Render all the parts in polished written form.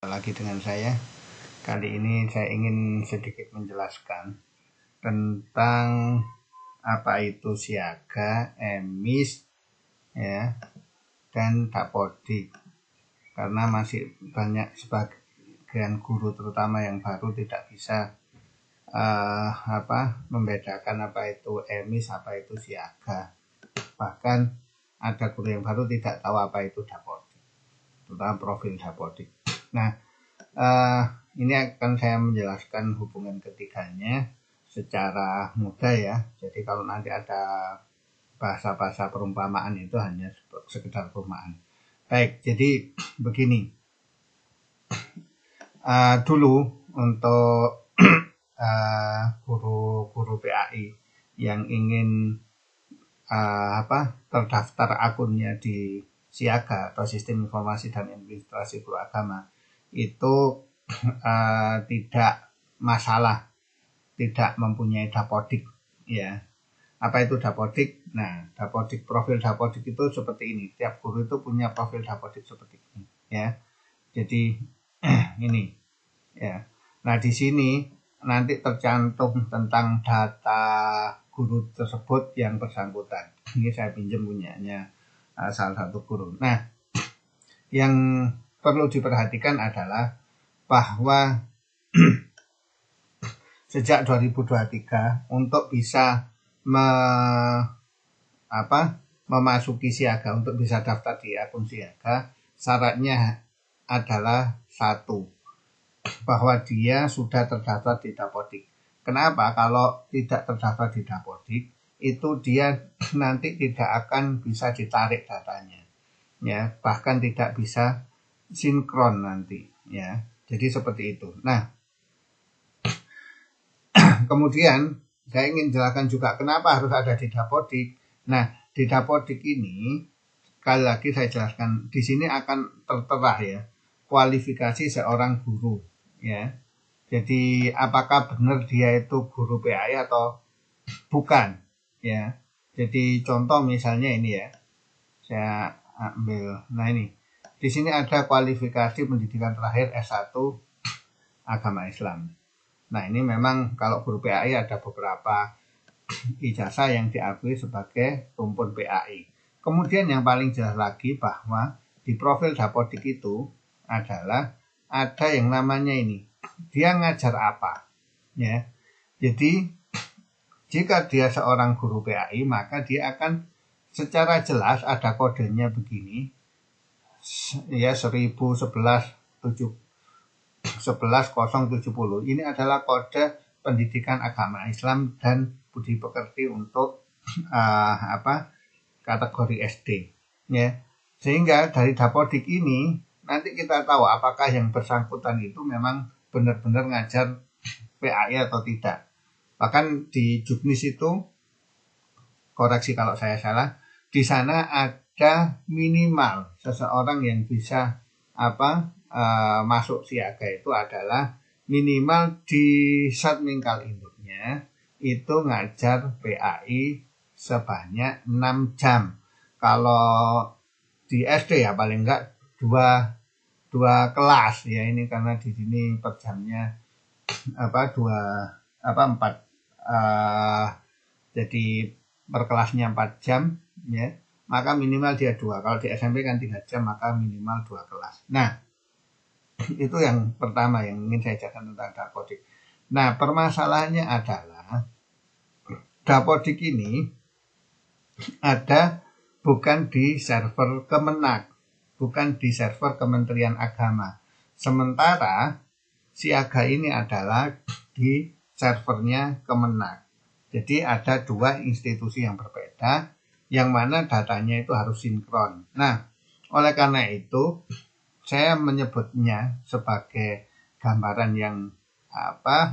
Lagi dengan saya. Kali ini saya ingin sedikit menjelaskan tentang apa itu siaga, emis, ya, dan dapodik. Karena masih banyak sebagian guru terutama yang baru tidak bisa membedakan apa itu emis, apa itu siaga. Bahkan ada guru yang baru tidak tahu apa itu dapodik, terutama profil dapodik. Nah, ini akan saya menjelaskan hubungan ketiganya secara mudah ya. Jadi kalau nanti ada bahasa-bahasa perumpamaan itu hanya sekedar perumpamaan. Baik, jadi begini. Dulu untuk guru-guru PAI yang ingin terdaftar akunnya di Siaga atau Sistem Informasi dan Administrasi Guru Agama itu tidak masalah tidak mempunyai dapodik ya. Apa itu dapodik? Nah, dapodik, profil dapodik itu seperti ini. Tiap guru itu punya profil dapodik seperti ini ya. Jadi ini ya. Nah, di sini nanti tercantum tentang data guru tersebut yang bersangkutan. Ini saya pinjam punyanya salah satu guru. Nah, yang perlu diperhatikan adalah bahwa sejak 2023 untuk bisa memasuki Siaga, untuk bisa daftar di akun Siaga, syaratnya adalah satu, bahwa dia sudah terdaftar di dapodik. Kenapa? Kalau tidak terdaftar di dapodik, itu dia nanti tidak akan bisa ditarik datanya, ya, bahkan tidak bisa sinkron nanti, ya. Jadi seperti itu. Nah, kemudian saya ingin jelaskan juga kenapa harus ada di dapodik. Nah, di dapodik ini sekali lagi saya jelaskan, di sini akan tertera ya kualifikasi seorang guru, ya. Jadi apakah benar dia itu guru PAI atau bukan, ya. Jadi contoh misalnya ini ya, saya ambil. Nah ini, di sini ada kualifikasi pendidikan terakhir S1 Agama Islam. Nah ini memang kalau guru PAI ada beberapa ijazah yang diakui sebagai rumpun PAI. Kemudian yang paling jelas lagi bahwa di profil dapodik itu adalah ada yang namanya ini, dia ngajar apa, ya. Jadi jika dia seorang guru PAI maka dia akan secara jelas ada kodenya begini ya, 111070. Ini adalah kode pendidikan agama Islam dan budi pekerti untuk kategori SD ya. Sehingga dari dapodik ini nanti kita tahu apakah yang bersangkutan itu memang benar-benar ngajar PAI atau tidak. Bahkan di Juknis itu, koreksi kalau saya salah, di sana ada minimal seseorang yang bisa masuk Siaga itu adalah minimal di Satmingkal induknya itu ngajar PAI sebanyak 6 jam. Kalau di SD ya paling enggak dua kelas ya, ini karena di sini per jamnya 4 jadi per kelasnya 4 jam ya, maka minimal dia 2. Kalau di SMP kan 3 jam, maka minimal 2 kelas. Nah, itu yang pertama yang ingin saya jelaskan tentang dapodik. Nah, permasalahannya adalah dapodik ini ada bukan di server Kemenak, bukan di server Kementerian Agama. Sementara Siaga ini adalah di servernya Kemenak. Jadi ada dua institusi yang berbeda, yang mana datanya itu harus sinkron. Nah, oleh karena itu saya menyebutnya sebagai gambaran yang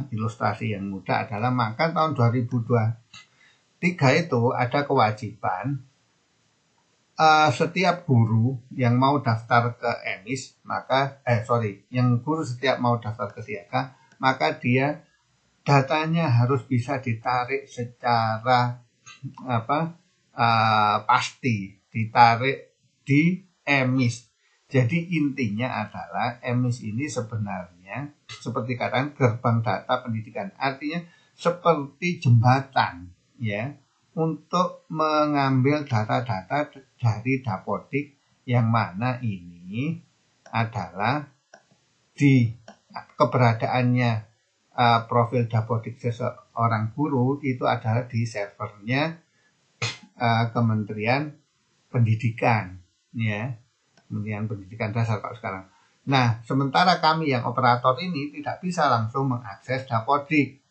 ilustrasi yang mudah adalah maka tahun 2023 itu ada kewajiban setiap guru yang mau daftar ke emis, setiap mau daftar ke Siaga, maka dia datanya harus bisa ditarik secara pasti, ditarik di emis. Jadi intinya adalah EMIS ini sebenarnya seperti katakan gerbang data pendidikan, artinya seperti jembatan ya untuk mengambil data-data dari Dapodik yang mana ini adalah di keberadaannya profil Dapodik seseorang guru itu adalah di servernya Kementerian Pendidikan ya. Kemudian pendidikan dasar kalau sekarang. Nah, sementara kami yang operator ini tidak bisa langsung mengakses Dapodik.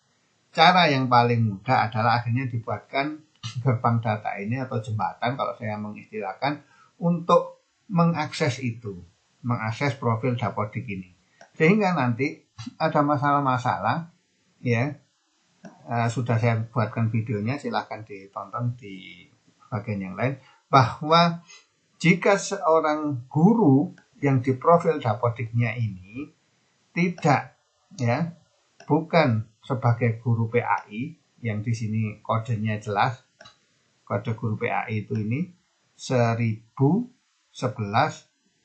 Cara yang paling mudah adalah akhirnya dibuatkan gerbang data ini atau jembatan kalau saya mengistilahkan untuk mengakses itu, mengakses profil Dapodik ini. Sehingga nanti ada masalah-masalah ya, sudah saya buatkan videonya, silahkan ditonton di bagian yang lain, bahwa jika seorang guru yang di profil Dapodiknya ini tidak ya, bukan sebagai guru PAI yang di sini kodenya jelas, kode guru PAI itu ini 1011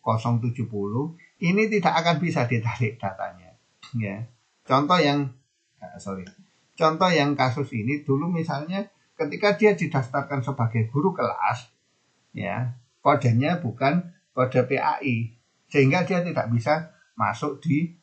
070, ini tidak akan bisa ditarik datanya ya. Contoh yang kasus ini dulu misalnya ketika dia didaftarkan sebagai guru kelas ya, kodenya bukan kode PAI sehingga dia tidak bisa masuk di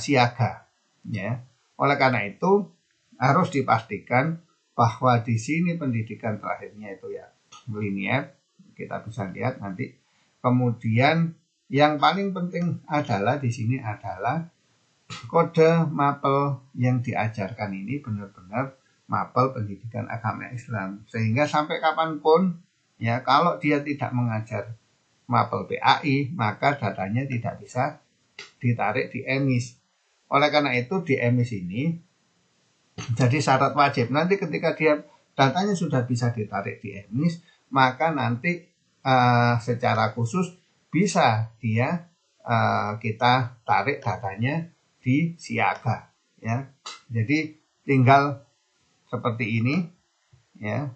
siaga ya. Oleh karena itu harus dipastikan bahwa di sini pendidikan terakhirnya itu ya linear, kita bisa lihat nanti. Kemudian yang paling penting adalah di sini adalah kode mapel yang diajarkan ini benar-benar mapel pendidikan agama Islam, sehingga sampai kapanpun ya, kalau dia tidak mengajar mapel PAI, maka datanya tidak bisa ditarik di EMIS. Oleh karena itu di EMIS ini jadi syarat wajib. Nanti ketika dia datanya sudah bisa ditarik di EMIS, maka nanti secara khusus bisa dia kita tarik datanya di siaga ya. Jadi tinggal seperti ini ya.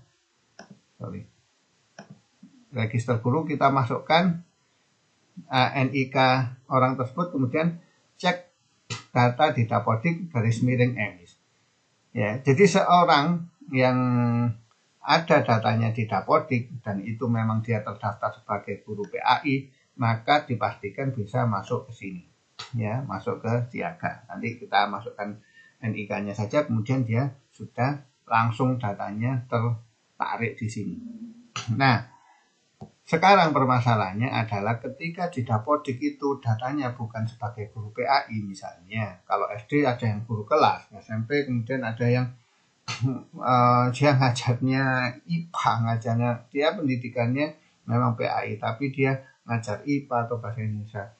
Register guru kita masukkan NIK orang tersebut, kemudian cek data di Dapodik _EMIS ya. Jadi seorang yang ada datanya di Dapodik dan itu memang dia terdaftar sebagai guru PAI, maka dipastikan bisa masuk ke sini ya, masuk ke siaga. Nanti kita masukkan NIK-nya saja, kemudian dia sudah langsung datanya tertarik di sini. Nah, sekarang permasalahannya adalah ketika di Dapodik itu datanya bukan sebagai guru PAI misalnya. Kalau SD ada yang guru kelas, SMP kemudian ada yang dia ngajarnya IPA, ngajarnya dia pendidikannya memang PAI, tapi dia ngajar IPA atau bahasa Indonesia,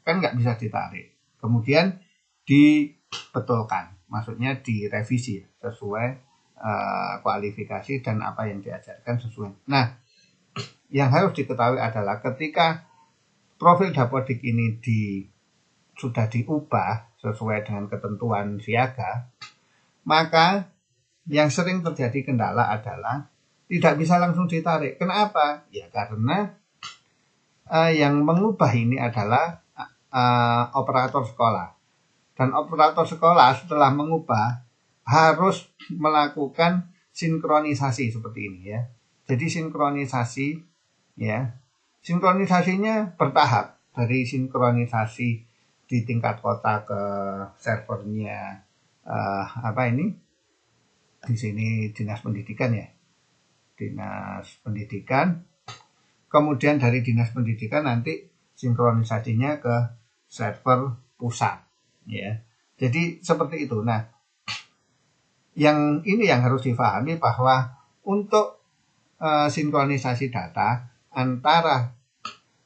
kan nggak bisa ditarik. Kemudian dibetulkan, maksudnya direvisi sesuai kualifikasi dan apa yang diajarkan sesuai. Nah, yang harus diketahui adalah ketika profil Dapodik ini sudah diubah sesuai dengan ketentuan siaga, maka yang sering terjadi kendala adalah tidak bisa langsung ditarik. Kenapa? Ya karena yang mengubah ini adalah operator sekolah. Dan operator sekolah setelah mengubah harus melakukan sinkronisasi seperti ini ya. Jadi sinkronisasi ya, sinkronisasinya bertahap, dari sinkronisasi di tingkat kota ke servernya di sini dinas pendidikan ya, dinas pendidikan. Kemudian dari dinas pendidikan nanti sinkronisasinya ke server pusat ya. Jadi seperti itu. Nah, yang ini yang harus difahami bahwa untuk sinkronisasi data antara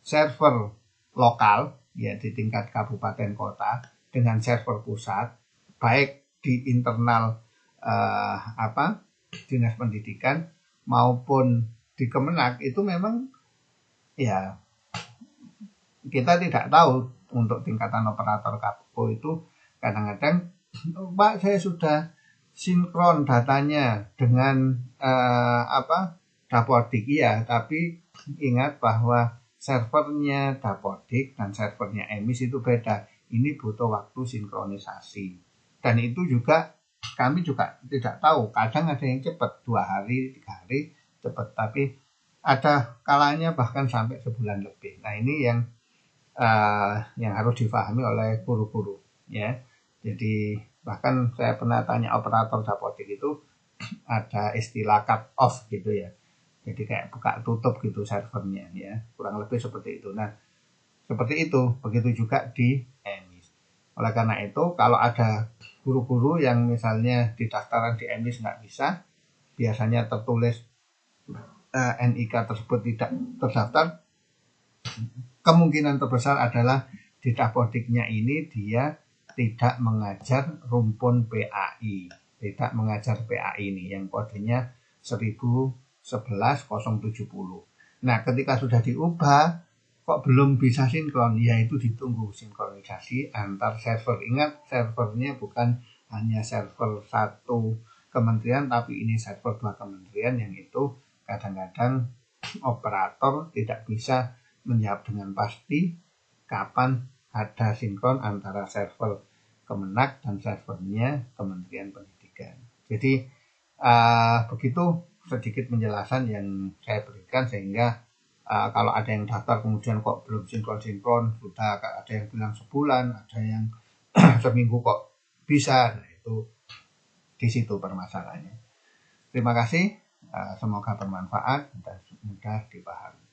server lokal ya di tingkat kabupaten kota dengan server pusat, baik di internal dinas pendidikan maupun di Kemenak, itu memang ya kita tidak tahu. Untuk tingkatan operator Kapko itu kadang-kadang, Pak, saya sudah sinkron datanya dengan Dapodik ya, tapi ingat bahwa servernya Dapodik dan servernya Emis itu beda. Ini butuh waktu sinkronisasi. Dan itu juga kami juga tidak tahu. Kadang ada yang cepat 2 hari, 3 hari cepat, tapi ada kalanya bahkan sampai sebulan lebih. Nah ini yang harus difahami oleh guru-guru ya. Jadi bahkan saya pernah tanya operator Dapodik itu ada istilah cut off gitu ya. Jadi kayak buka tutup gitu servernya ya. Kurang lebih seperti itu. Nah seperti itu, begitu juga di Emis. Oleh karena itu, kalau ada guru-guru yang misalnya di daftaran di Emis nggak bisa, biasanya tertulis NIK tersebut tidak terdaftar, kemungkinan terbesar adalah di Dapodiknya ini dia tidak mengajar rumpun PAI, tidak mengajar PAI ini yang kodenya 111070. Nah, ketika sudah diubah kok belum bisa sinkron, yaitu ditunggu sinkronisasi antar server. Ingat, servernya bukan hanya server satu kementerian, tapi ini server 2 kementerian, yang itu kadang-kadang operator tidak bisa menjawab dengan pasti kapan ada sinkron antara server Kemenak dan servernya Kementerian Pendidikan. Jadi begitu sedikit penjelasan yang saya berikan, sehingga kalau ada yang daftar kemudian kok belum sinkron-sinkron, sudah ada yang bilang sebulan, ada yang seminggu kok bisa. Nah itu di situ permasalahannya. Terima kasih, semoga bermanfaat dan mudah dipahami.